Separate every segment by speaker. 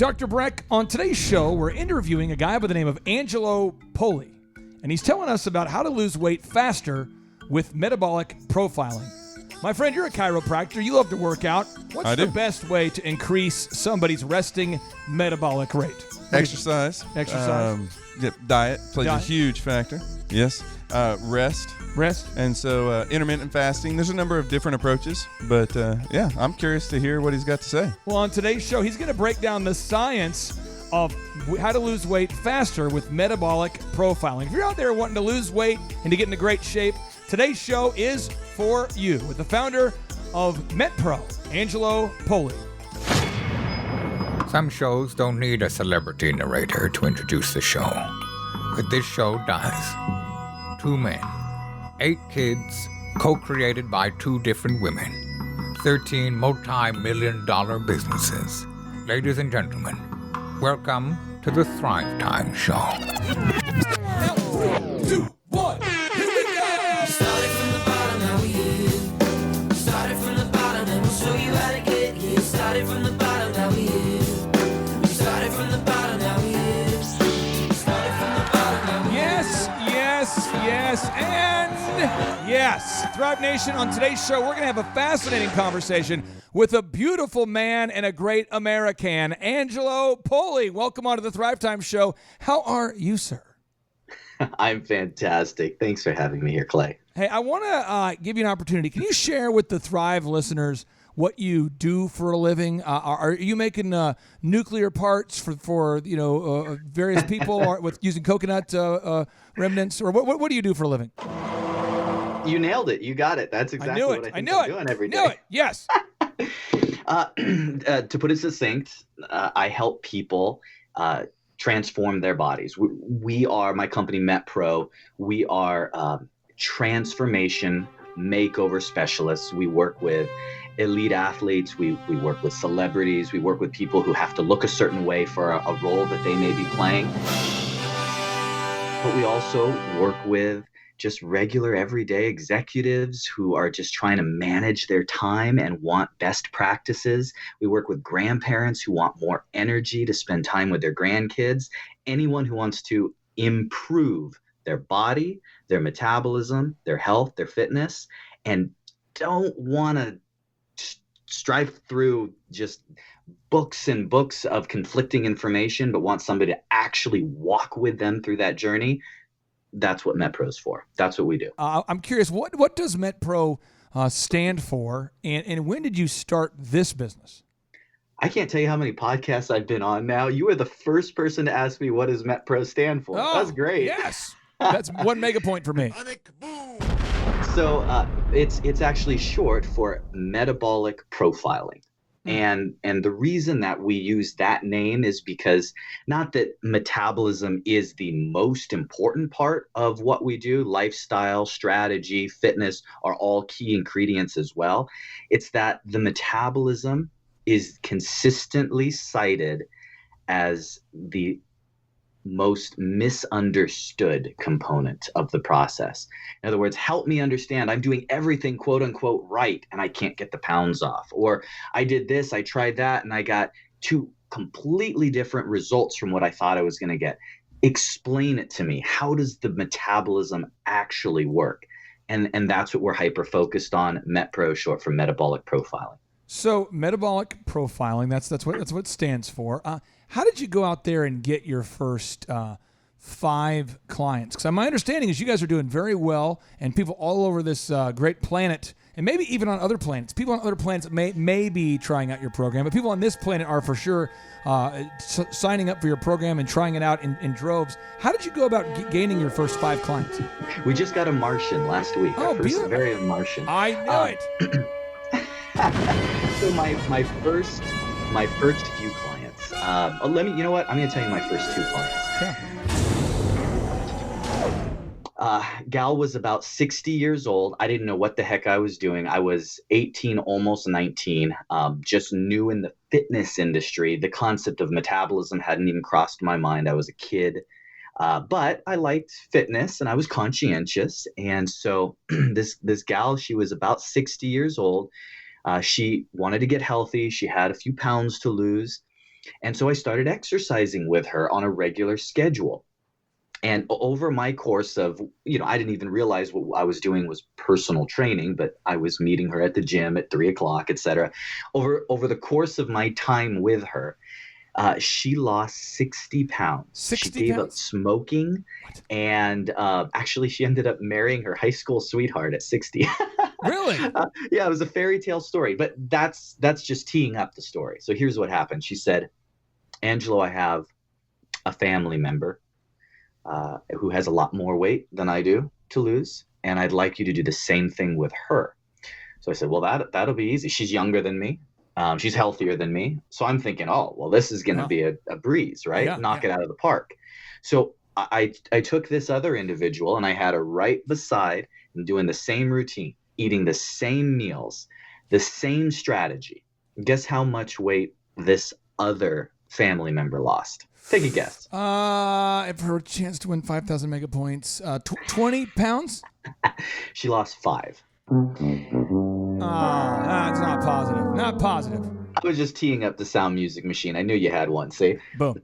Speaker 1: Dr. Breck, on today's show, we're interviewing a guy by the name of ANGELO POLI, and he's telling us about how to lose weight faster with metabolic profiling. My friend, you're a chiropractor. You love to work out. What's the best way to increase somebody's resting metabolic rate?
Speaker 2: Exercise. Diet plays a huge factor. Yes. Rest. And so intermittent fasting. There's a number of different approaches, but I'm curious to hear what he's got to say.
Speaker 1: Well, on today's show, he's going to break down the science of how to lose weight faster with metabolic profiling. If you're out there wanting to lose weight and to get into great shape, today's show is for you with the founder of METPRO, ANGELO POLI.
Speaker 3: Some shows don't need a celebrity narrator to introduce the show, but this show does. 2 men, 8 kids, co-created by 2 different women, 13 multi-million-dollar businesses. Ladies and gentlemen, welcome to the Thrivetime Show.
Speaker 1: 2, 1, here we go!
Speaker 4: Started from the bottom, now we here. Started from the bottom, and we'll show you how to get here. Started from the bottom, now we here. We started from the bottom, now we here. Started from the bottom, now we here.
Speaker 1: Yes, and yes. Thrive Nation, on today's show, we're going to have a fascinating conversation with a beautiful man and a great American, ANGELO POLI. Welcome on to the Thrivetime Show. How are you, sir?
Speaker 5: I'm fantastic. Thanks for having me here, Clay.
Speaker 1: Hey, I want to give you an opportunity. Can you share with the Thrive listeners what you do for a living? Are you making nuclear parts for various people or with using coconut remnants, or what do you do for a living?
Speaker 5: You nailed it. You got it. That's exactly what I think I'm doing every day.
Speaker 1: I knew it. Yes.
Speaker 5: To put it succinct, I help people transform their bodies. We are, my company METPRO, we are transformation makeover specialists. We work with elite athletes. We work with celebrities. We work with people who have to look a certain way for a role that they may be playing. But we also work with just regular everyday executives who are just trying to manage their time and want best practices. We work with grandparents who want more energy to spend time with their grandkids. Anyone who wants to improve their body, their metabolism, their health, their fitness, and don't want to strive through just books and books of conflicting information, but want somebody to actually walk with them through that journey. That's what METPRO is for. That's what we do.
Speaker 1: I'm curious, what does METPRO stand for, and when did you start this business?
Speaker 5: I can't tell you how many podcasts I've been on now. You were the first person to ask me what does METPRO stand for.
Speaker 1: Oh,
Speaker 5: that's great.
Speaker 1: Yes. That's 1 mega point for me.
Speaker 5: So it's actually short for metabolic profiling. And the reason that we use that name is because not that metabolism is the most important part of what we do. Lifestyle, strategy, fitness are all key ingredients as well. It's that the metabolism is consistently cited as the most misunderstood component of the process. In other words, help me understand I'm doing everything quote unquote right and I can't get the pounds off. Or I did this, I tried that, and I got 2 completely different results from what I thought I was going to get. Explain it to me. How does the metabolism actually work? And that's what we're hyper focused on. METPRO, short for metabolic profiling.
Speaker 1: So metabolic profiling, that's what it stands for. How did you go out there and get your first 5 clients? Because my understanding is you guys are doing very well, and people all over this great planet, and maybe even on other planets, people on other planets may be trying out your program, but people on this planet are for sure signing up for your program and trying it out in droves. How did you go about gaining your first 5 clients?
Speaker 5: We just got a Martian last week.
Speaker 1: Oh, beautiful.
Speaker 5: Very Martian.
Speaker 1: I knew it.
Speaker 5: So my first few clients. You know what? I'm going to tell you my first 2 clients.
Speaker 1: Yeah.
Speaker 5: Gal was about 60 years old. I didn't know what the heck I was doing. I was 18, almost 19, just new in the fitness industry. The concept of metabolism hadn't even crossed my mind. I was a kid. But I liked fitness and I was conscientious. And so this gal, she was about 60 years old. She wanted to get healthy. She had a few pounds to lose. And so I started exercising with her on a regular schedule. And over my course of, I didn't even realize what I was doing was personal training, but I was meeting her at the gym at 3:00, et cetera. Over the course of my time with her, she lost 60 pounds.
Speaker 1: 60
Speaker 5: she gave
Speaker 1: pounds?
Speaker 5: up smoking.
Speaker 1: What?
Speaker 5: And actually, she ended up marrying her high school sweetheart at 60.
Speaker 1: Really?
Speaker 5: Yeah, it was a fairy tale story, but that's just teeing up the story. So here's what happened. She said, Angelo, I have a family member who has a lot more weight than I do to lose, and I'd like you to do the same thing with her. So I said, well, that'll be easy. She's younger than me. She's healthier than me. So I'm thinking, oh, well, this is going to be a breeze, right?
Speaker 1: Yeah,
Speaker 5: Knock it out of the park. So I took this other individual and I had her right beside and doing the same routine, eating the same meals, the same strategy. Guess how much weight this other family member lost? Take a guess.
Speaker 1: If her chance to win 5,000 mega points, 20 pounds?
Speaker 5: She lost 5.
Speaker 1: That's not positive. Not positive.
Speaker 5: I was just teeing up the sound music machine. I knew you had one. See?
Speaker 1: Boom.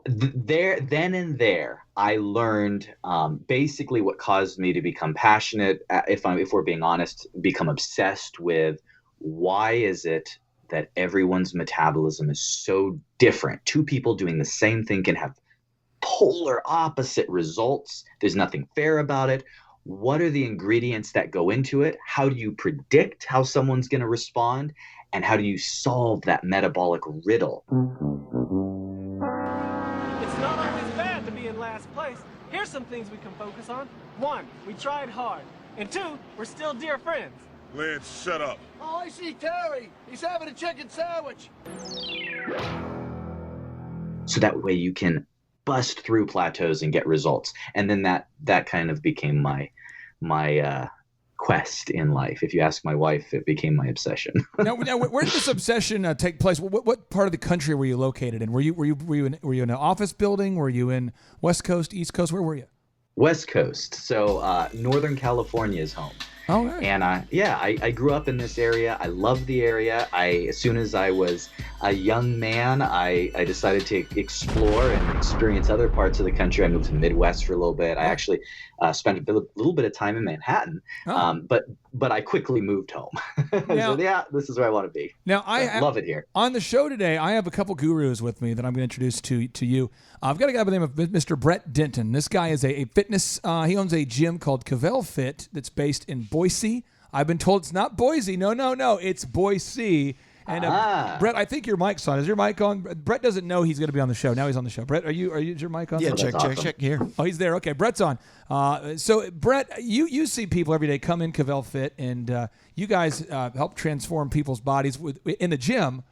Speaker 5: Then and there, I learned basically what caused me to become passionate. If we're being honest, become obsessed with why is it that everyone's metabolism is so different? Two people doing the same thing can have polar opposite results. There's nothing fair about it. What are the ingredients that go into it? How do you predict how someone's going to respond? And how do you solve that metabolic riddle?
Speaker 6: It's not always bad to be in last place. Here's some things we can focus on. 1, we tried hard. And 2, we're still dear friends.
Speaker 7: Lance, shut up.
Speaker 8: Oh, I see Terry. He's having a chicken sandwich.
Speaker 5: So that way you can bust through plateaus and get results. And then that kind of became my quest in life. If you ask my wife, it became my obsession.
Speaker 1: Now, where did this obsession take place? What part of the country were you located in? Were you in an office building? Were you in West Coast, East Coast? Where were you?
Speaker 5: West Coast. So Northern California is home.
Speaker 1: Oh, right.
Speaker 5: And I grew up in this area. I love the area. As soon as I was a young man, I decided to explore and experience other parts of the country. I moved to the Midwest for a little bit. I actually spent a little bit of time in Manhattan, but I quickly moved home.
Speaker 1: Now,
Speaker 5: So yeah, this is where I want to be.
Speaker 1: Now I
Speaker 5: love it here.
Speaker 1: On the show today, I have a couple gurus with me that I'm going to introduce to you. I've got a guy by the name of Mr. Brett Denton. This guy is a fitness. He owns a gym called Cavell Fit that's based in Boise. I've been told it's not Boise. No, it's Boise. And Brett, I think your mic's on. Is your mic on? Brett doesn't know he's going to be on the show. Now he's on the show. Brett, is your mic on?
Speaker 9: Yeah,
Speaker 5: awesome.
Speaker 9: check here.
Speaker 1: Oh, he's there. Okay, Brett's on. So, Brett, you see people every day come in Cavell Fit, and you guys help transform people's bodies in the gym.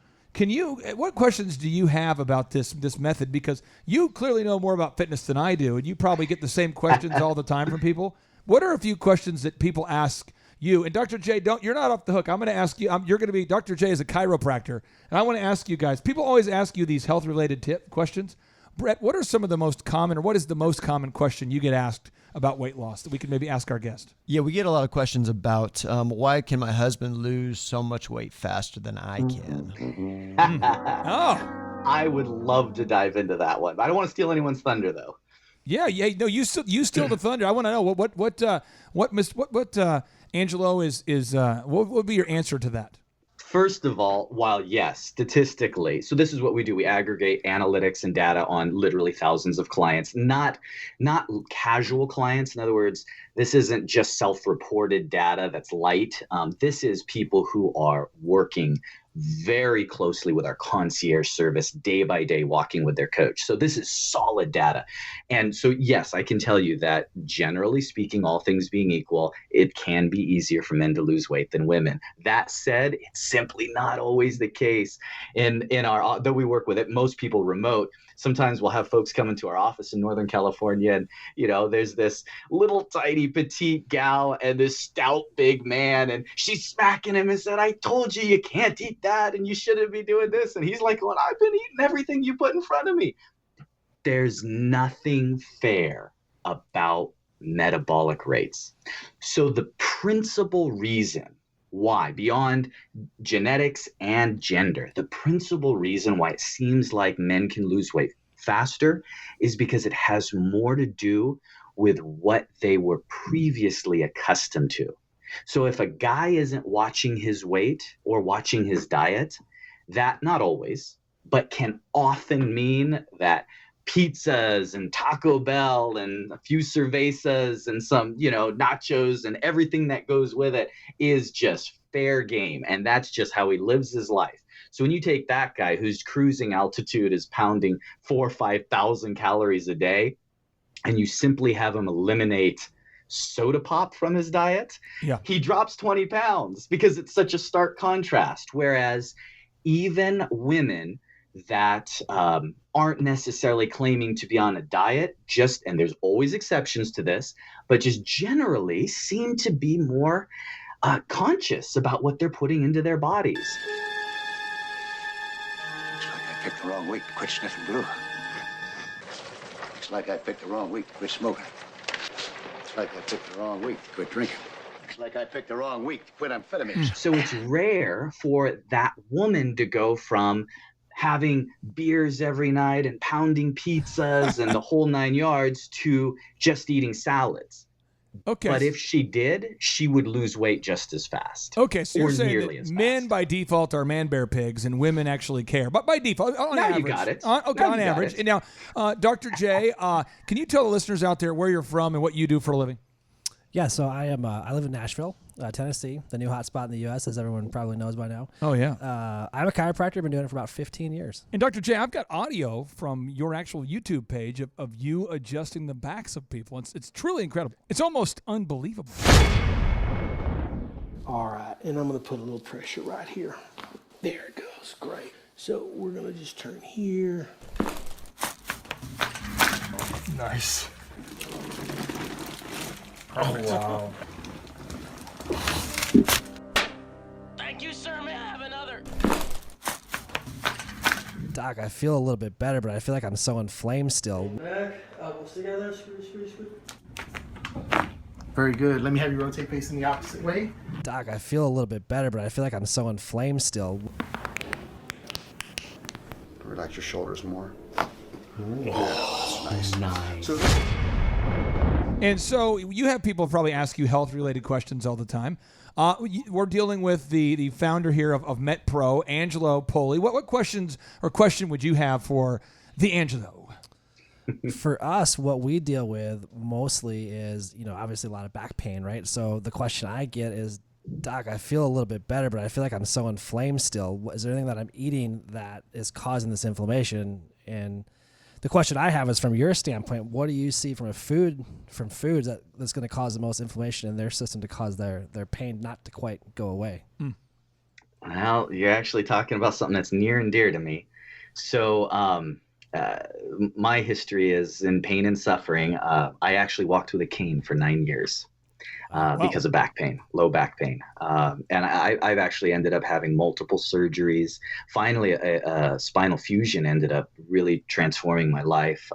Speaker 1: What questions do you have about this method? Because you clearly know more about fitness than I do, and you probably get the same questions all the time from people. What are a few questions that people ask you? And Dr. J, you're not off the hook. I'm going to ask you. You're going to be Dr. J is a chiropractor, and I want to ask you guys. People always ask you these health-related questions. Brett, what are some of the most common, or what is the most common question you get asked about weight loss that we can maybe ask our guest?
Speaker 9: Yeah, we get a lot of questions about why can my husband lose so much weight faster than I can?
Speaker 1: Oh,
Speaker 5: I would love to dive into that one. I don't want to steal anyone's thunder, though.
Speaker 1: Yeah. No, you steal the thunder. I want to know what Angelo is. What would be your answer to that?
Speaker 5: First of all, while yes, statistically, so this is what we do. We aggregate analytics and data on literally thousands of clients, not casual clients. In other words, this isn't just self-reported data that's light. This is people who are working very closely with our concierge service day by day, walking with their coach. So this is solid data. And so, yes, I can tell you that generally speaking, all things being equal, it can be easier for men to lose weight than women. That said, it's simply not always the case. In our, though we work with it, most people remote. Sometimes we'll have folks come into our office in Northern California, and there's this little tiny petite gal and this stout big man, and she's smacking him and said, "I told you you can't eat that, and you shouldn't be doing this." And he's like, "Well, I've been eating everything you put in front of me." There's nothing fair about metabolic rates. So the principal reason Why? Beyond genetics and gender, the principal reason why it seems like men can lose weight faster is because it has more to do with what they were previously accustomed to. So if a guy isn't watching his weight or watching his diet, that, not always, but can often mean that pizzas and Taco Bell and a few cervezas and some, nachos and everything that goes with it is just fair game. And that's just how he lives his life. So when you take that guy whose cruising altitude is pounding 4,000 or 5,000 calories a day, and you simply have him eliminate soda pop from his diet, he drops 20 pounds because it's such a stark contrast. Whereas even women that aren't necessarily claiming to be on a diet, and there's always exceptions to this, but just generally seem to be more conscious about what they're putting into their bodies.
Speaker 7: Looks like I picked the wrong week to quit sniffing glue. Looks like I picked the wrong week to quit smoking. Looks like I picked the wrong week to quit drinking. Looks like I picked the wrong week to quit amphetamines.
Speaker 5: So it's rare for that woman to go from having beers every night and pounding pizzas and the whole 9 yards to just eating salads.
Speaker 1: Okay.
Speaker 5: But if she did, she would lose weight just as fast.
Speaker 1: Okay, so you're saying that men by default are man-bear pigs and women actually care. But by default, on
Speaker 5: now
Speaker 1: average.
Speaker 5: You got it.
Speaker 1: On average. And now, Dr. J, can you tell the listeners out there where you're from and what you do for a living?
Speaker 10: Yeah, so I live in Nashville, Tennessee, the new hotspot in the U.S., as everyone probably knows by now.
Speaker 1: Oh, yeah.
Speaker 10: I'm a chiropractor. Been doing it for about 15 years.
Speaker 1: And Dr. J, I've got audio from your actual YouTube page of you adjusting the backs of people. It's truly incredible. It's almost unbelievable.
Speaker 11: All right, and I'm going to put a little pressure right here. There it goes. Great. So we're going to just turn here.
Speaker 12: Nice.
Speaker 11: Oh, wow.
Speaker 6: Thank you, sir. May I have another?
Speaker 10: Doc, I feel a little bit better, but I feel like I'm so inflamed still.
Speaker 11: Back, elbows together, squeeze. Very good. Let me have you rotate facing the opposite way.
Speaker 10: Doc, I feel a little bit better, but I feel like I'm so inflamed still.
Speaker 7: Relax your shoulders more.
Speaker 5: Oh,
Speaker 7: that's nice.
Speaker 1: And so you have people probably ask you health-related questions all the time. We're dealing with the founder here of METPRO, Angelo Poli. What questions or question would you have for the Angelo?
Speaker 10: For us, what we deal with mostly is, obviously a lot of back pain, right? So the question I get is, Doc, I feel a little bit better, but I feel like I'm so inflamed still. Is there anything that I'm eating that is causing this inflammation? And the question I have is, from your standpoint, what do you see from foods that's going to cause the most inflammation in their system to cause their pain not to quite go away?
Speaker 5: Well, you're actually talking about something that's near and dear to me. So my history is in pain and suffering. I actually walked with a cane for 9 years. Because of back pain, low back pain. And I've actually ended up having multiple surgeries. Finally, a spinal fusion ended up really transforming my life.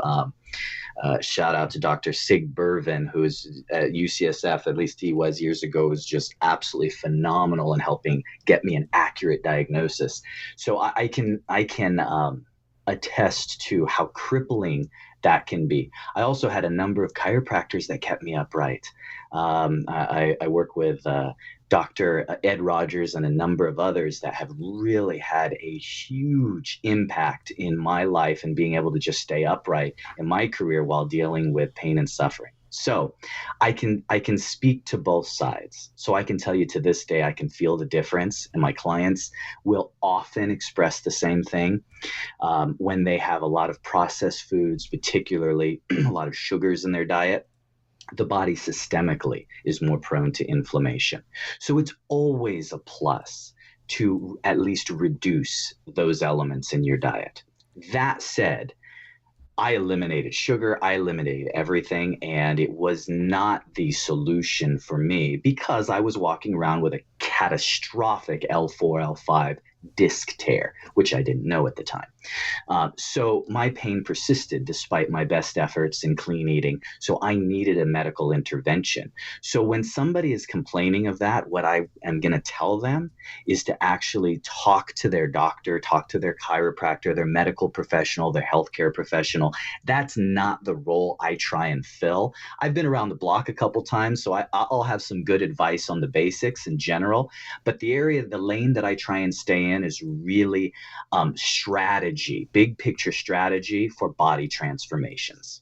Speaker 5: Shout out to Dr. Sig Bervin, who's at UCSF, at least he was years ago, was just absolutely phenomenal in helping get me an accurate diagnosis. So I can attest to how crippling that can be. I also had a number of chiropractors that kept me upright. I work with Dr. Ed Rogers and a number of others that have really had a huge impact in my life and being able to just stay upright in my career while dealing with pain and suffering. So I can speak to both sides. So I can tell you, to this day, I can feel the difference, and my clients will often express the same thing when they have a lot of processed foods, particularly a lot of sugars in their diet. The body systemically is more prone to inflammation. So it's always a plus to at least reduce those elements in your diet. That said, I eliminated sugar, I eliminated everything, and it was not the solution for me because I was walking around with a catastrophic L4, L5 disc tear, which I didn't know at the time. So my pain persisted despite my best efforts in clean eating. So I needed a medical intervention. So when somebody is complaining of that, what I am going to tell them is to actually talk to their doctor, talk to their chiropractor, their medical professional, their healthcare professional. That's not the role I try and fill. I've been around the block a couple times, so I'll have some good advice on the basics in general. But the lane that I try and stay in is really strategy, big picture strategy for body transformations.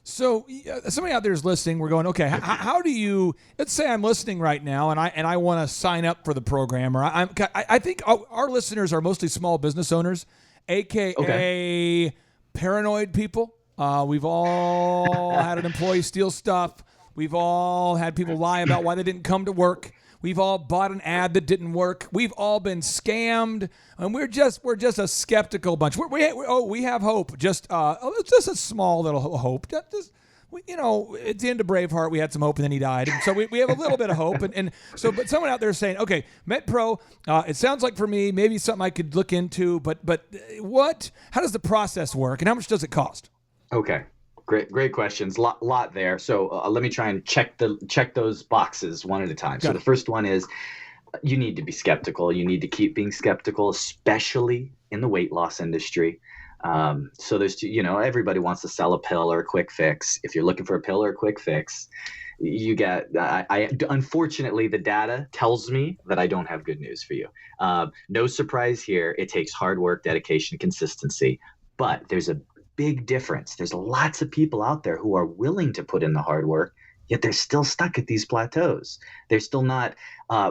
Speaker 1: So somebody out there is listening. We're going, okay, how do you? Let's say I'm listening right now, and I want to sign up for the program, or I think our listeners are mostly small business owners, aka paranoid people. We've all had an employee steal stuff. We've all had people lie about why they didn't come to work. We've all bought an ad that didn't work. We've all been scammed, and we're just a skeptical bunch. We have hope, just a small little hope. At the end of Braveheart, we had some hope, and then he died, and so we have a little bit of hope. But someone out there is saying, okay, METPRO, it sounds like for me maybe something I could look into, but how does the process work, and how much does it cost?
Speaker 5: Okay. Great questions. Lot there. So let me try and check those boxes one at a time. So the first one is you need to be skeptical. You need to keep being skeptical, especially in the weight loss industry. So there's everybody wants to sell a pill or a quick fix. If you're looking for a pill or a quick fix, you get. Unfortunately, the data tells me that I don't have good news for you. No surprise here. It takes hard work, dedication, consistency. But there's a big difference. There's lots of people out there who are willing to put in the hard work, yet they're still stuck at these plateaus. They're still not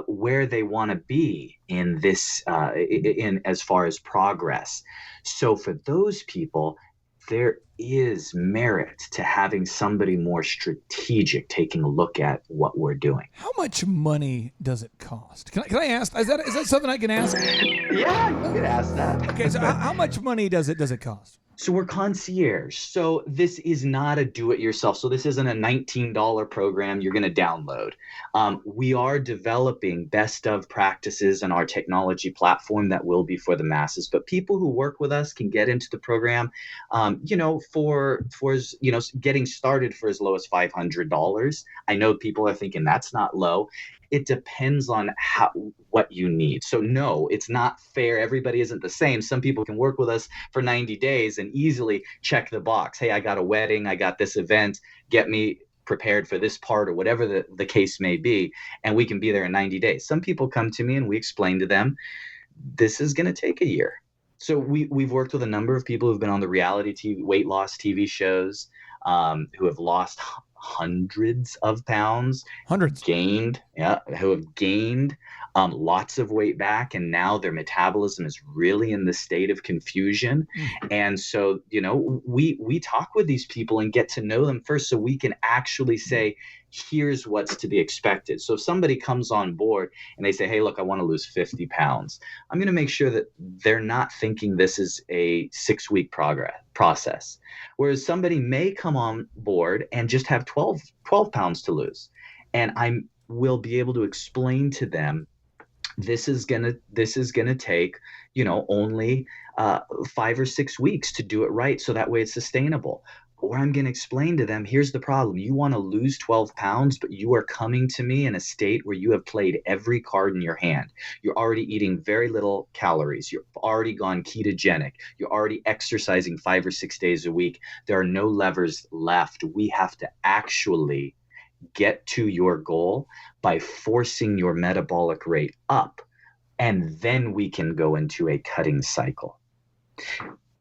Speaker 5: where they want to be in this, in as far as progress. So for those people, there is merit to having somebody more strategic taking a look at what we're doing.
Speaker 1: How much money does it cost? Can I ask? Is that something I can ask?
Speaker 5: Yeah, you can ask that.
Speaker 1: Okay, so how much money does it cost?
Speaker 5: So we're concierge. So this is not a do-it-yourself. So this isn't a $19 program you're going to download. We are developing best of practices in our technology platform that will be for the masses. But people who work with us can get into the program, for getting started for as low as $500. I know people are thinking that's not low. It depends on what you need. So no, it's not fair. Everybody isn't the same. Some people can work with us for 90 days and easily check the box. Hey, I got a wedding. I got this event. Get me prepared for this part, or whatever the case may be. And we can be there in 90 days. Some people come to me and we explain to them, this is going to take a year. So we've worked with a number of people who've been on the reality TV, weight loss TV shows, who have lost hundreds of pounds, who have gained lots of weight back, and now their metabolism is really in the state of confusion. And so, we talk with these people and get to know them first, so we can actually say, here's what's to be expected. So if somebody comes on board and they say, hey, look, I want to lose 50 pounds, I'm going to make sure that they're not thinking this is a 6-week process. Whereas somebody may come on board and just have 12 pounds to lose. And I will be able to explain to them, this is gonna take, only 5 or 6 weeks to do it right. So that way it's sustainable. Or I'm going to explain to them, here's the problem. You want to lose 12 pounds, but you are coming to me in a state where you have played every card in your hand. You're already eating very little calories. You've already gone ketogenic. You're already exercising 5 or 6 days a week. There are no levers left. We have to actually get to your goal by forcing your metabolic rate up. And then we can go into a cutting cycle.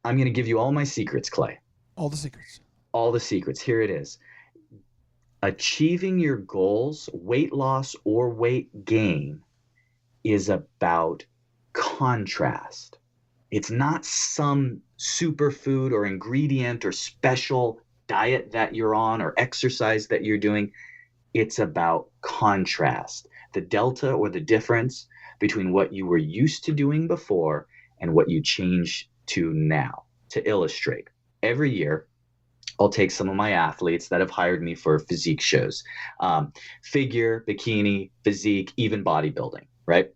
Speaker 5: I'm going to give you all my secrets, Clay.
Speaker 1: All the secrets.
Speaker 5: All the secrets. Here it is. Achieving your goals, weight loss or weight gain, is about contrast. It's not some superfood or ingredient or special diet that you're on or exercise that you're doing. It's about contrast. The delta or the difference between what you were used to doing before and what you change to now. To illustrate, every year, I'll take some of my athletes that have hired me for physique shows, figure, bikini, physique, even bodybuilding, right?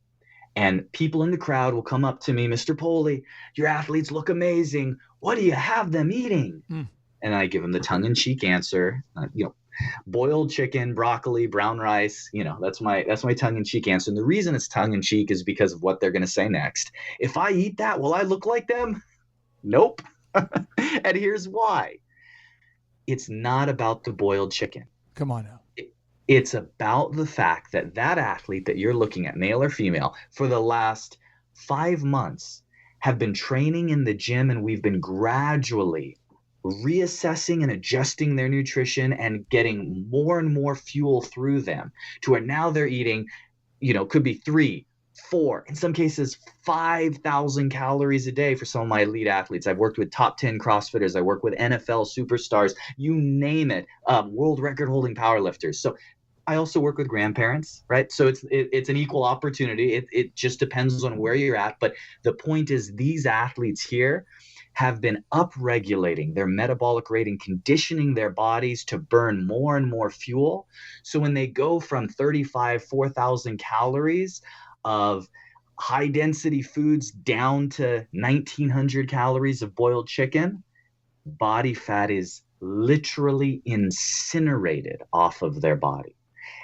Speaker 5: And people in the crowd will come up to me, Mr. Poli, your athletes look amazing. What do you have them eating? And I give them the tongue-in-cheek answer, boiled chicken, broccoli, brown rice. That's my tongue-in-cheek answer. And the reason it's tongue-in-cheek is because of what they're going to say next. If I eat that, will I look like them? Nope. And here's why. It's not about the boiled chicken.
Speaker 1: Come on now.
Speaker 5: It's about the fact that that athlete that you're looking at, male or female, for the last 5 months have been training in the gym, and we've been gradually reassessing and adjusting their nutrition and getting more and more fuel through them to where now they're eating, could be 3, 4, in some cases 5,000 calories a day for some of my elite athletes. I've worked with top 10 CrossFitters. I work with NFL superstars, you name it, world record holding powerlifters. So I also work with grandparents, right? So it's an equal opportunity. It just depends on where you're at. But the point is, these athletes here have been upregulating their metabolic rate and conditioning their bodies to burn more and more fuel. So when they go from 4,000 calories of high density foods down to 1,900 calories of boiled chicken, body fat is literally incinerated off of their body.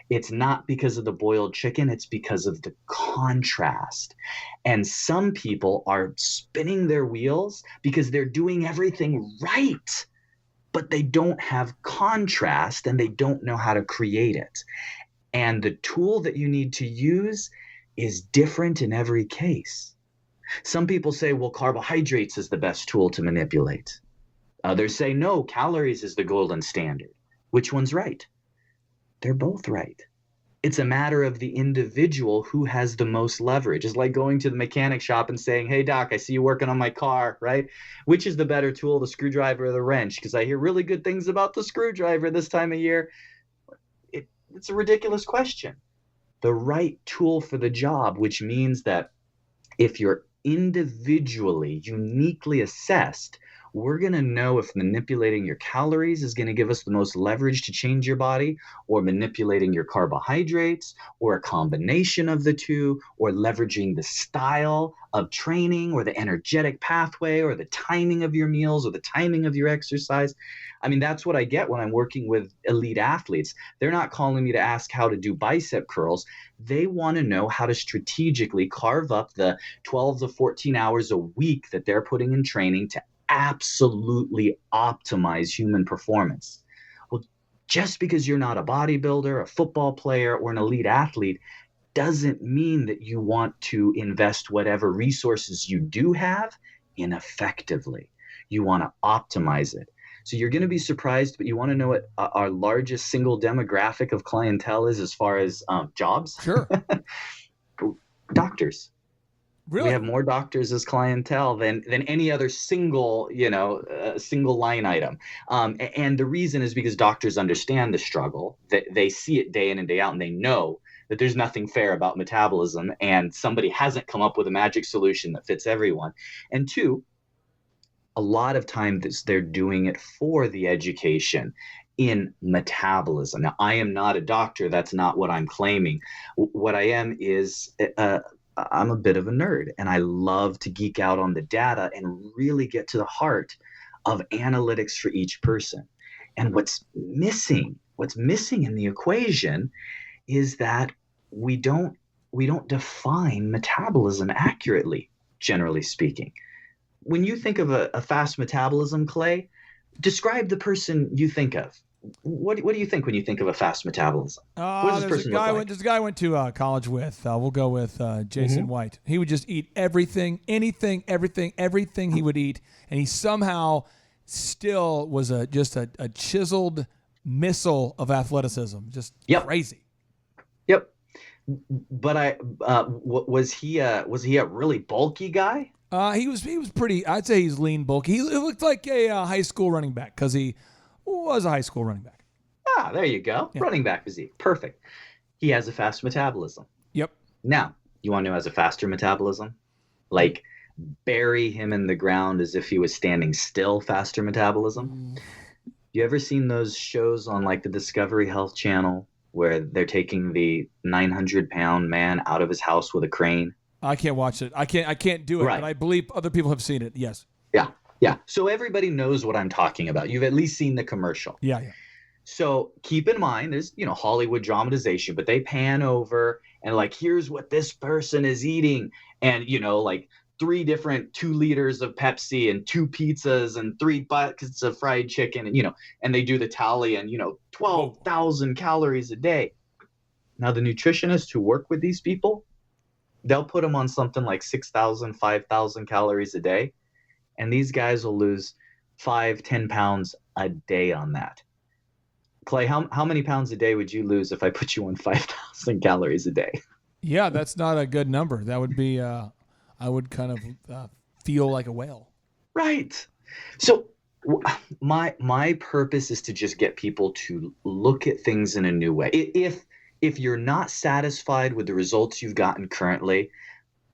Speaker 5: It's not because of the boiled chicken, it's because of the contrast. And some people are spinning their wheels because they're doing everything right, but they don't have contrast and they don't know how to create it. And the tool that you need to use is different in every case. Some people say, well, carbohydrates is the best tool to manipulate. Others say, no, calories is the golden standard. Which one's right? They're both right. It's a matter of the individual who has the most leverage. It's like going to the mechanic shop and saying, hey, doc, I see you working on my car, right? Which is the better tool, the screwdriver or the wrench? Because I hear really good things about the screwdriver this time of year. It's a ridiculous question. The right tool for the job, which means that if you're individually, uniquely assessed, we're going to know if manipulating your calories is going to give us the most leverage to change your body, or manipulating your carbohydrates, or a combination of the two, or leveraging the style of training, or the energetic pathway, or the timing of your meals, or the timing of your exercise. I mean, that's what I get when I'm working with elite athletes. They're not calling me to ask how to do bicep curls. They want to know how to strategically carve up the 12 to 14 hours a week that they're putting in training to absolutely optimize human performance. Well, just because you're not a bodybuilder, a football player, or an elite athlete doesn't mean that you want to invest whatever resources you do have ineffectively. You want to optimize it. So you're going to be surprised, but you want to know what our largest single demographic of clientele is as far as jobs?
Speaker 1: Sure.
Speaker 5: Doctors.
Speaker 1: Really?
Speaker 5: We have more doctors as clientele than any other single line item. And the reason is because doctors understand the struggle. They see it day in and day out, and they know that there's nothing fair about metabolism, and somebody hasn't come up with a magic solution that fits everyone. And two, a lot of times they're doing it for the education in metabolism. Now, I am not a doctor. That's not what I'm claiming. What I am is I'm a bit of a nerd, and I love to geek out on the data and really get to the heart of analytics for each person. And what's missing in the equation is that we don't define metabolism accurately, generally speaking. When you think of a fast metabolism, Clay, describe the person you think of. What do you think when you think of a fast metabolism? What does this person look like?
Speaker 1: There's a guy I went to college with. We'll go with Jason White. He would just eat everything, anything, everything he would eat, and he somehow still was just a chiseled missile of athleticism. Just crazy.
Speaker 5: Yep. But was he a really bulky guy?
Speaker 1: He was pretty. I'd say he's lean, bulky. He looked like a high school running back because he was a high school running back.
Speaker 5: Ah, there you go. Yeah. Running back physique. Perfect. He has a fast metabolism.
Speaker 1: Yep.
Speaker 5: Now, you want to know who has a faster metabolism? Like bury him in the ground as if he was standing still, faster metabolism. You ever seen those shows on like the Discovery Health Channel where they're taking the 900-pound man out of his house with a crane?
Speaker 1: I can't watch it. I can't do it,
Speaker 5: Right.
Speaker 1: but I believe other people have seen it. Yes.
Speaker 5: Yeah. Yeah. So everybody knows what I'm talking about. You've at least seen the commercial.
Speaker 1: Yeah. Yeah.
Speaker 5: So keep in mind, there's, Hollywood dramatization, but they pan over and like, here's what this person is eating. And, like 3 different 2 liters of Pepsi and 2 pizzas and 3 buckets of fried chicken. And, and they do the tally and, 12,000 calories a day. Now the nutritionists who work with these people, they'll put them on something like 6,000, 5,000 calories a day. And these guys will lose 5-10 pounds a day on that. Clay, how many pounds a day would you lose if I put you on 5,000 calories a day?
Speaker 1: Yeah, that's not a good number. That would be, I would kind of feel like a whale.
Speaker 5: Right. So my purpose is to just get people to look at things in a new way. If you're not satisfied with the results you've gotten currently,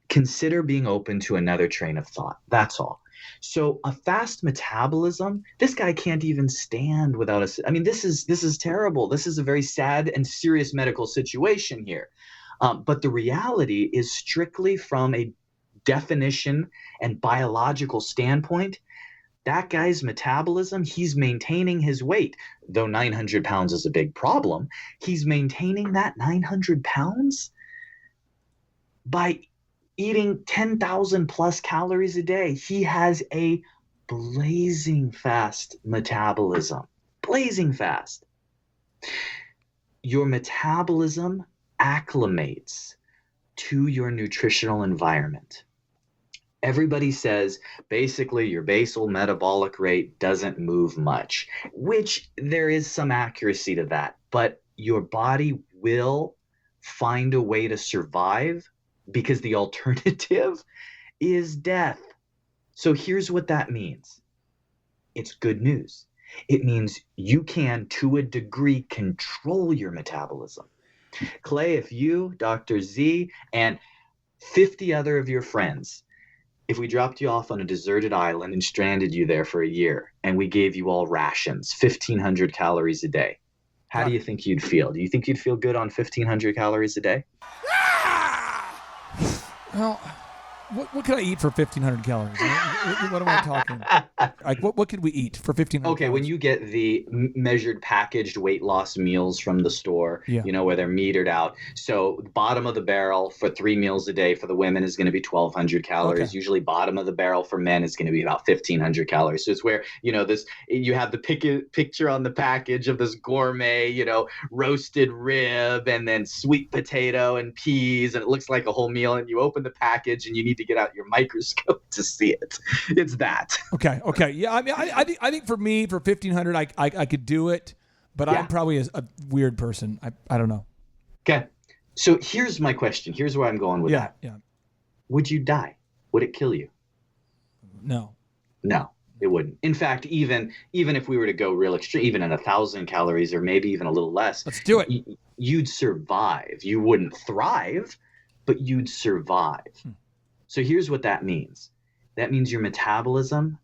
Speaker 5: consider being open to another train of thought. That's all. So a fast metabolism, this guy can't even stand without this is terrible. This is a very sad and serious medical situation here. But the reality is, strictly from a definition and biological standpoint, that guy's metabolism, he's maintaining his weight. Though 900 pounds is a big problem, he's maintaining that 900 pounds by eating 10,000 plus calories a day. He has a blazing fast metabolism. Blazing fast. Your metabolism acclimates to your nutritional environment. Everybody says basically your basal metabolic rate doesn't move much, which there is some accuracy to that, but your body will find a way to survive, because the alternative is death. So here's what that means. It's good news. It means you can, to a degree, control your metabolism. Clay, if you, Dr. Z, and 50 other of your friends, if we dropped you off on a deserted island and stranded you there for a year, and we gave you all rations, 1,500 calories a day, how do you think you'd feel? Do you think you'd feel good on 1,500 calories a day?
Speaker 1: Well, what can I eat for 1,500 calories? What am I talking? Like, what could we eat for 1,500
Speaker 5: Okay,
Speaker 1: calories?
Speaker 5: when you get the measured packaged weight loss meals from the store, where they're metered out. So bottom of the barrel for 3 meals a day for the women is going to be 1,200 calories.
Speaker 1: Okay.
Speaker 5: Usually bottom of the barrel for men is going to be about 1,500 calories. So it's where, you have the picture on the package of this gourmet, roasted rib and then sweet potato and peas, and it looks like a whole meal, and you open the package and you need to get out your microscope to see it. It's that.
Speaker 1: Okay. Yeah. I mean, I think for me, for 1,500, I could do it, but I'm probably a weird person. I don't know.
Speaker 5: Okay. So here's my question. Here's where I'm going with that.
Speaker 1: Yeah.
Speaker 5: Would you die? Would it kill you?
Speaker 1: No.
Speaker 5: No, it wouldn't. In fact, even if we were to go real extreme, even at 1,000 calories or maybe even a little less,
Speaker 1: let's do it.
Speaker 5: You'd survive. You wouldn't thrive, but you'd survive. So here's what that means. That means your metabolism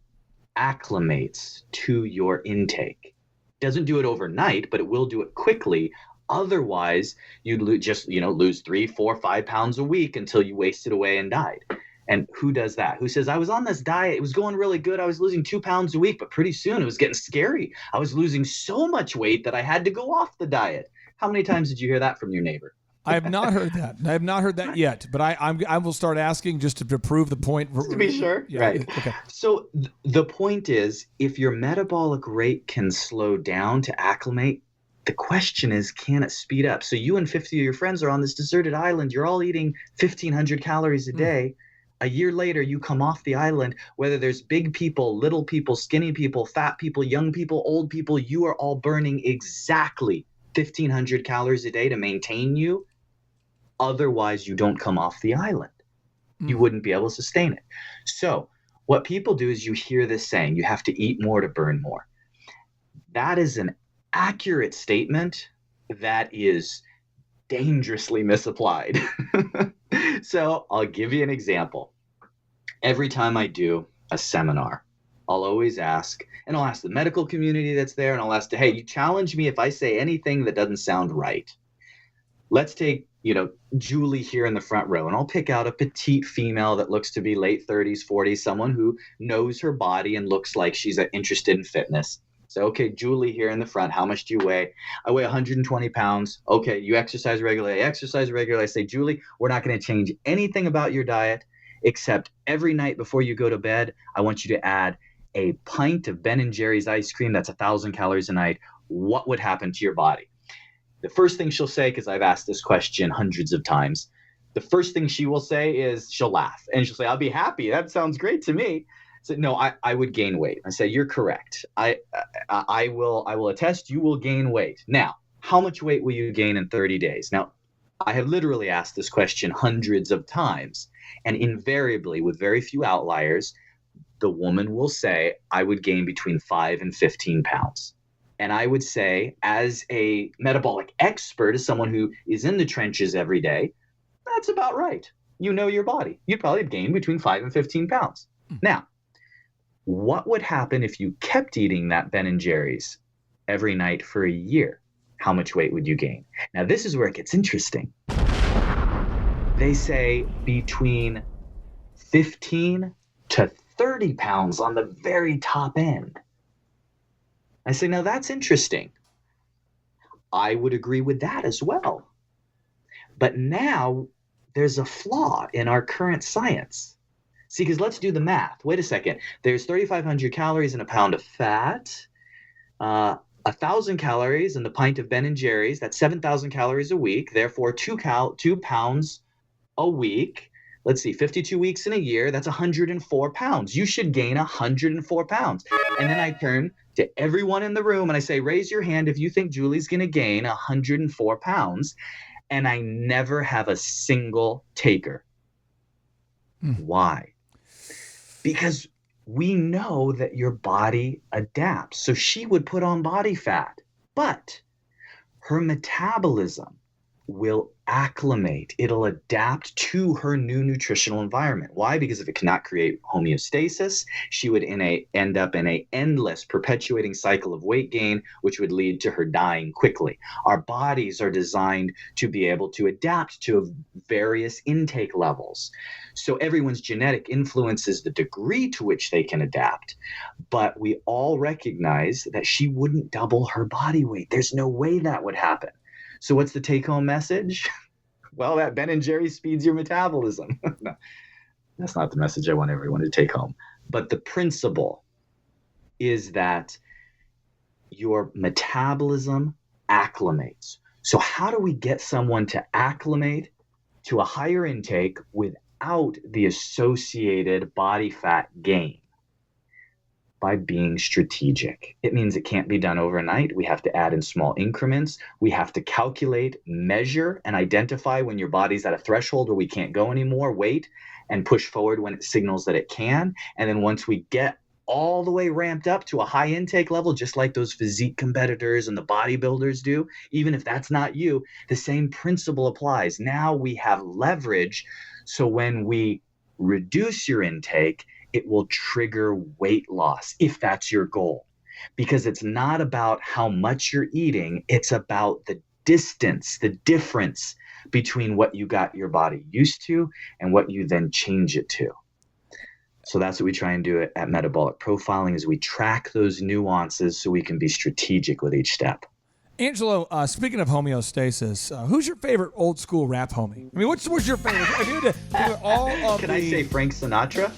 Speaker 5: acclimates to your intake. Doesn't do it overnight, but it will do it quickly. Otherwise, you'd lose 3, 4, 5 pounds a week until you wasted away and died. And who does that? Who says, I was on this diet, it was going really good, I was losing 2 pounds a week, but pretty soon it was getting scary. I was losing so much weight that I had to go off the diet. How many times did you hear that from your neighbor?
Speaker 1: I have not heard that. I have not heard that yet, but I will start asking just to prove the point.
Speaker 5: Just to be sure.
Speaker 1: Yeah.
Speaker 5: Right.
Speaker 1: Okay.
Speaker 5: So the point is, if your metabolic rate can slow down to acclimate, the question is, can it speed up? So you and 50 of your friends are on this deserted island. You're all eating 1,500 calories a day. A year later, you come off the island, whether there's big people, little people, skinny people, fat people, young people, old people, you are all burning exactly 1,500 calories a day to maintain you. Otherwise, you don't come off the island. You wouldn't be able to sustain it. So what people do is, you hear this saying, you have to eat more to burn more. That is an accurate statement that is dangerously misapplied. So I'll give you an example. Every time I do a seminar, I'll always ask, and I'll ask the medical community that's there, and I'll ask, hey, you challenge me if I say anything that doesn't sound right. Let's take Julie here in the front row, and I'll pick out a petite female that looks to be late 30s, 40s, someone who knows her body and looks like she's interested in fitness. So, okay, Julie here in the front, how much do you weigh? I weigh 120 pounds. Okay, you exercise regularly. I exercise regularly. I say, Julie, we're not going to change anything about your diet, except every night before you go to bed, I want you to add a pint of Ben & Jerry's ice cream. That's 1,000 calories a night. What would happen to your body? The first thing she'll say, because I've asked this question hundreds of times, the first thing she will say is she'll laugh. And she'll say, I'll be happy. That sounds great to me. So, no, I would gain weight. I say, you're correct. I will attest you will gain weight. Now, how much weight will you gain in 30 days? Now, I have literally asked this question hundreds of times. And invariably, with very few outliers, the woman will say, I would gain between 5 and 15 pounds. And I would say, as a metabolic expert, as someone who is in the trenches every day, that's about right. You know your body. You'd probably gain between 5 and 15 pounds. Now, what would happen if you kept eating that Ben & Jerry's every night for a year? How much weight would you gain? Now, this is where it gets interesting. They say between 15 to 30 pounds on the very top end. I say, now that's interesting. I would agree with that as well. But now there's a flaw in our current science. See, because let's do the math. Wait a second. There's 3,500 calories in a pound of fat, 1,000 calories in the pint of Ben & Jerry's. That's 7,000 calories a week. Therefore, 2 pounds a week. Let's see, 52 weeks in a year. That's 104 pounds. You should gain 104 pounds. And then I turn to everyone in the room and I say, raise your hand if you think Julie's going to gain 104 pounds. And I never have a single taker. Why? Because we know that your body adapts. So she would put on body fat, but her metabolism will acclimate. It'll adapt to her new nutritional environment. Why? Because if it cannot create homeostasis, she would end up in an endless perpetuating cycle of weight gain, which would lead to her dying quickly. Our bodies are designed to be able to adapt to various intake levels. So everyone's genetic influences the degree to which they can adapt. But we all recognize that she wouldn't double her body weight. There's no way that would happen. So what's the take-home message? Well, that Ben & Jerry's speeds your metabolism. No, that's not the message I want everyone to take home. But the principle is that your metabolism acclimates. So how do we get someone to acclimate to a higher intake without the associated body fat gain? By being strategic. It means it can't be done overnight. We have to add in small increments. We have to calculate, measure, and identify when your body's at a threshold where we can't go anymore, wait, and push forward when it signals that it can. And then once we get all the way ramped up to a high intake level, just like those physique competitors and the bodybuilders do, even if that's not you, the same principle applies. Now we have leverage. So when we reduce your intake, it will trigger weight loss if that's your goal, because it's not about how much you're eating. It's about the distance, the difference between what you got your body used to and what you then change it to. So that's what we try and do at Metabolic Profiling, is we track those nuances so we can be strategic with each step.
Speaker 1: Angelo, speaking of homeostasis, who's your favorite old school rap homie? I mean, what's your favorite? If you were to do all of
Speaker 5: Can I say Frank Sinatra?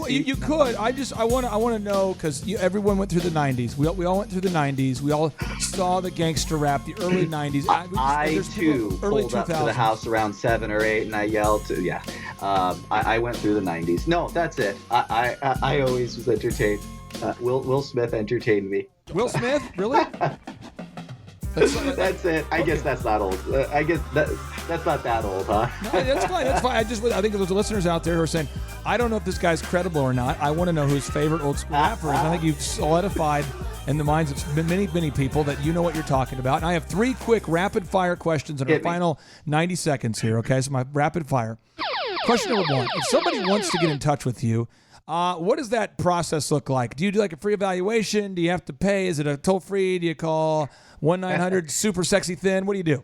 Speaker 1: You could. I want to know, because everyone went through the 90s. We all went through the 90s. We all saw the gangster rap, the early 90s.
Speaker 5: I too
Speaker 1: early
Speaker 5: pulled
Speaker 1: 2000s.
Speaker 5: up to the house around 7 or 8 and I yelled. I went through the 90s. No, that's it. I always was entertained. Will Smith entertained me.
Speaker 1: Will Smith? Really?
Speaker 5: That's it. I guess that's not old. I guess that's not that old, huh?
Speaker 1: No, that's fine. That's fine. I think there's listeners out there who are saying, I don't know if this guy's credible or not. I want to know who his favorite old school rapper is. I think you've solidified in the minds of many, many people that you know what you're talking about. And I have 3 quick rapid fire questions in our final 90 seconds here. Okay, so my rapid fire. Question number 1: if somebody wants to get in touch with you, what does that process look like? Do you do like a free evaluation? Do you have to pay? Is it a toll free? Do you call 1-900 super sexy thin? What do you do?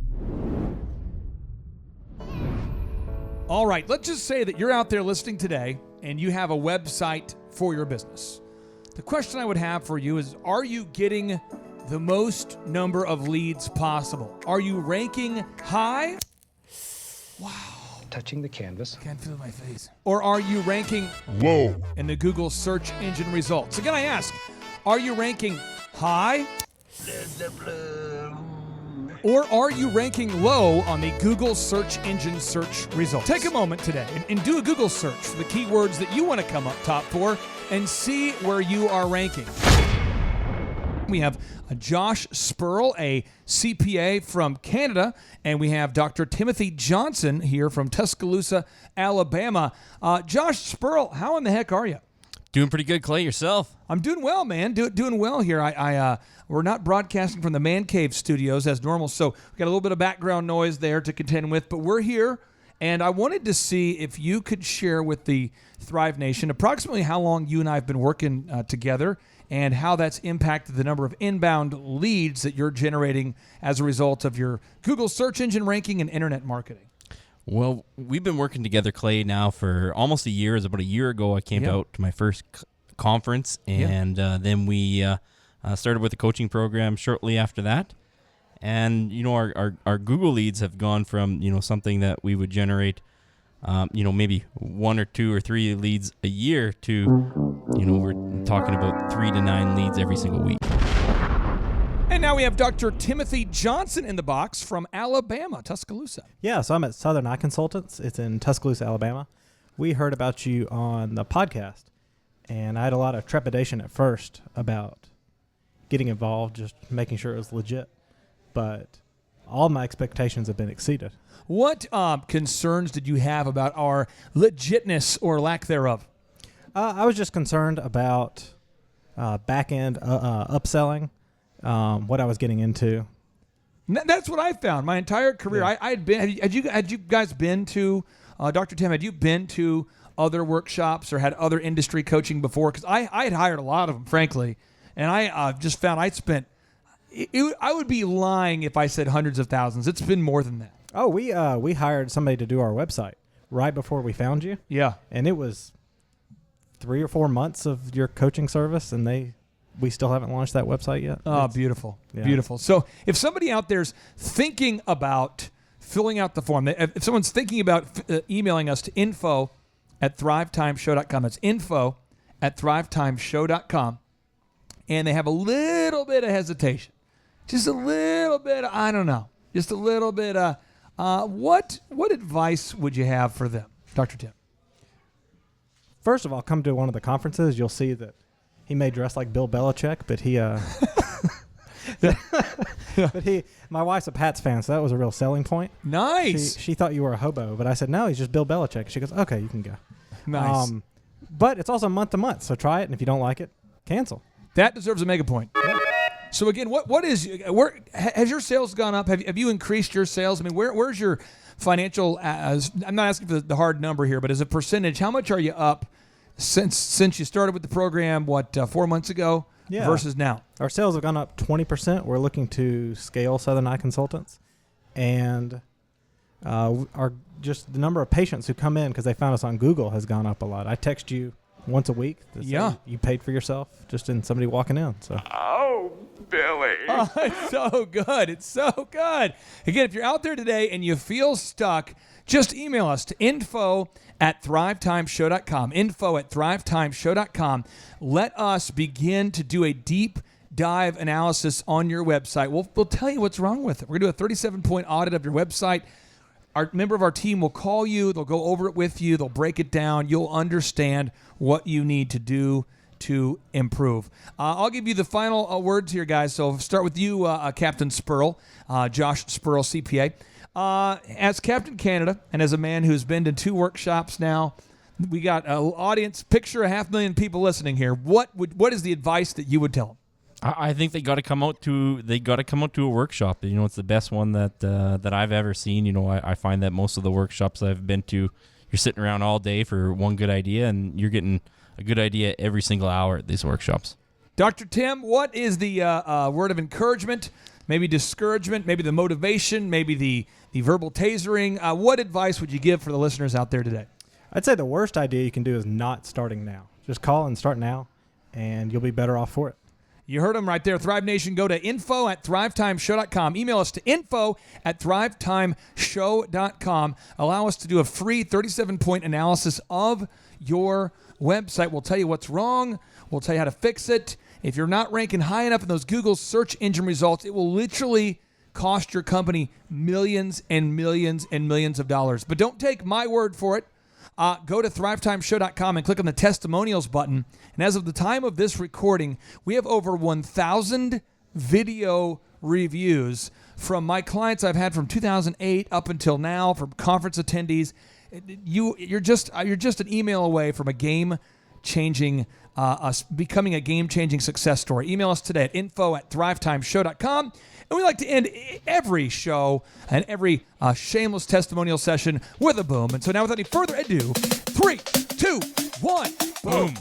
Speaker 1: right, let's just say that you're out there listening today and you have a website for your business. The question I would have for you is, are you getting the most number of leads possible? Are you ranking high? Wow.
Speaker 13: Touching the canvas.
Speaker 1: Can't feel my face. Or are you ranking
Speaker 12: low
Speaker 1: in the Google search engine results? Again, I ask, are you ranking high? Or are you ranking low on the Google search engine search results? Take a moment today and do a Google search for the keywords that you want to come up top for and see where you are ranking. We have Josh Spurl, a CPA from Canada, and we have Dr. Timothy Johnson here from Tuscaloosa, Alabama. Josh Spurl, how in the heck are you?
Speaker 14: Doing pretty good, Clay. Yourself?
Speaker 1: I'm doing well, man. Doing well here. We're not broadcasting from the Man Cave studios as normal, so we got a little bit of background noise there to contend with, but we're here, and I wanted to see if you could share with the Thrive Nation approximately how long you and I have been working together and how that's impacted the number of inbound leads that you're generating as a result of your Google search engine ranking and internet marketing.
Speaker 14: Well, we've been working together, Clay, now for almost a year. It was about a year ago I came out to my first conference, and then we started with the coaching program shortly after that. And, our Google leads have gone from, something that we would generate, maybe 1 or 2 or 3 leads a year to, we're talking about 3 to 9 leads every single week.
Speaker 1: And now we have Dr. Timothy Johnson in the box from Alabama, Tuscaloosa.
Speaker 15: Yeah, so I'm at Southern Eye Consultants. It's in Tuscaloosa, Alabama. We heard about you on the podcast, and I had a lot of trepidation at first about getting involved, just making sure it was legit. But all my expectations have been exceeded.
Speaker 1: What concerns did you have about our legitness or lack thereof?
Speaker 15: I was just concerned about back-end upselling, what I was getting into.
Speaker 1: That's what I found. My entire career, I had been. Had you guys been to Dr. Tim? Had you been to other workshops or had other industry coaching before? Because I had hired a lot of them, frankly, and I just found I spent. I would be lying if I said hundreds of thousands. It's been more than that.
Speaker 15: Oh, we hired somebody to do our website right before we found you.
Speaker 1: Yeah,
Speaker 15: and it was 3 or 4 months of your coaching service, and we still haven't launched that website yet.
Speaker 1: Oh, beautiful. Yeah. Beautiful. So if somebody out there's thinking about filling out the form, if someone's thinking about emailing us to info@thrivetimeshow.com, that's info@thrivetimeshow.com, and they have a little bit of hesitation, just a little bit, I don't know, just a little bit, what advice would you have for them, Dr. Tim?
Speaker 15: First of all, come to one of the conferences. You'll see that he may dress like Bill Belichick, but my wife's a Pats fan, so that was a real selling point.
Speaker 1: Nice.
Speaker 15: She thought you were a hobo, but I said, no, he's just Bill Belichick. She goes, okay, you can go.
Speaker 1: Nice.
Speaker 15: But it's also month to month, so try it, and if you don't like it, cancel.
Speaker 1: That deserves a mega point. Yeah. So again, where has your sales gone up? Have you increased your sales? I mean, where's your financial? I'm not asking for the hard number here, but as a percentage, how much are you up since you started with the program? 4 months ago versus now?
Speaker 15: Our sales have gone up 20%. We're looking to scale Southern Eye Consultants, and just the number of patients who come in because they found us on Google has gone up a lot. I text you once a week. You paid for yourself just in somebody walking in. So.
Speaker 14: Oh, Billy.
Speaker 1: Oh, it's so good. It's so good. Again, if you're out there today and you feel stuck, just email us to info@thrivetimeshow.com. info@thrivetimeshow.com. Let us begin to do a deep dive analysis on your website. We'll tell you what's wrong with it. We're going to do a 37-point audit of your website. Our member of our team will call you. They'll go over it with you. They'll break it down. You'll understand what you need to do to improve. I'll give you the final words here, guys. So start with you, Captain Spurl, Josh Spurl, CPA. As Captain Canada and as a man who's been to 2 workshops now, we got an audience, picture 500,000 people listening here. What is the advice that you would tell them?
Speaker 14: I think they got to come out to a workshop. It's the best one that I've ever seen. I find that most of the workshops I've been to, you're sitting around all day for one good idea, and you're getting a good idea every single hour at these workshops.
Speaker 1: Dr. Tim, what is the word of encouragement, maybe discouragement, maybe the motivation, maybe the verbal tasering. What advice would you give for the listeners out there today?
Speaker 15: I'd say the worst idea you can do is not starting now. Just call and start now, and you'll be better off for it.
Speaker 1: You heard them right there. Thrive Nation, go to info@thrivetimeshow.com. Email us to info@thrivetimeshow.com. Allow us to do a free 37-point analysis of your website. We'll tell you what's wrong. We'll tell you how to fix it. If you're not ranking high enough in those Google search engine results, it will literally cost your company millions and millions and millions of dollars. But don't take my word for it. Go to thrivetimeshow.com and click on the testimonials button. And as of the time of this recording, we have over 1,000 video reviews from my clients I've had from 2008 up until now, from conference attendees. You're just an email away from becoming a game-changing success story. Email us today at info@thrivetimeshow.com. And we like to end every show and every shameless testimonial session with a boom. And so now, without any further ado, 3, 2, 1, boom.